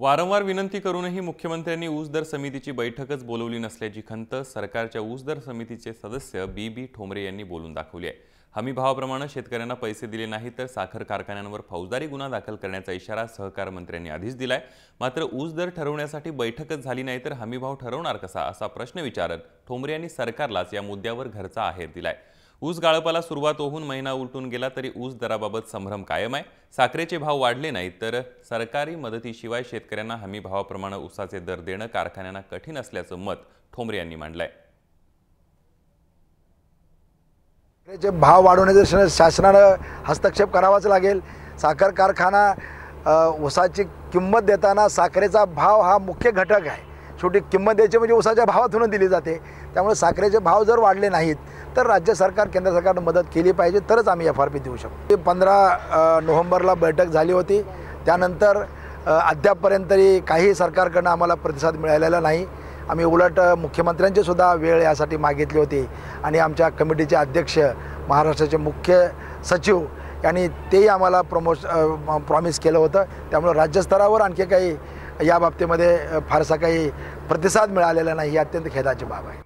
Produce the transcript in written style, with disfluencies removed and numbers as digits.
वारंवार विनंती करूनही मुख्यमंत्र्यांनी ऊस दर समितीची बैठकच बोलवली नसल्याची खंत सरकारच्या ऊस दर समितीचे सदस्य बी ठोंबरे यांनी बोलून दाखवली आहे। हमी भावाप्रमाणे शेतकऱ्यांना पैसे दिले नाही तर साखर कारखान्यांवर फौजदारी गुन्हा दाखल करण्याचा इशारा सहकार मंत्र्यांनी आधीच दिलाय। मात्र ऊस दर ठरवण्यासाठी बैठकच झाली नाही तर हमी भाव ठरवणार कसा असा प्रश्न विचारत ठोंबरे यांनी सरकारलाच या मुद्द्यावर घरचा आहेर दिलाय। ऊस गाळपाला सुरुवात होऊन महिना उलटून गेला तरी ऊस दराबाबत संभ्रम कायम आहे। साखरेचे भाव वाढले नाही तर सरकारी मदतीशिवाय शेतकऱ्यांना हमी भावाप्रमाणे ऊसाचे दर देणं कारखान्यांना कठीण असल्याचं मत ठोंबरे यांनी मांडलंय। जे भाव वाढवण्याचे शासनाने हस्तक्षेप करावाच लागेल। साखर कारखाना ऊसाची किंमत देताना साखरेचा भाव हा मुख्य घटक आहे। शेवटी किंमत द्यायची म्हणजे ऊसाच्या भावातून दिली जाते। त्यामुळे साखरेचे भाव जर वाढले नाहीत तर राज्य सरकार केंद्र सरकारने मदत केली पाहिजे तरच आम्ही एफआरपी देऊ शकतो। 15 नोव्हेंबरला बैठक झाली होती, त्यानंतर अद्यापपर्यंत तरी काही सरकारकडून आम्हाला प्रतिसाद मिळालेला नाही। आम्ही उलट मुख्यमंत्र्यांची सुद्धा वेळ यासाठी मागितली होती आणि आमच्या कमिटीचे अध्यक्ष महाराष्ट्राचे मुख्य सचिव यांनी तेही आम्हाला प्रॉमिस केलं होतं। त्यामुळे राज्यस्तरावर आणखी काही या बाबतीमध्ये फारसा काही प्रतिसाद मिळालेला नाही ही अत्यंत खेदाची बाब आहे।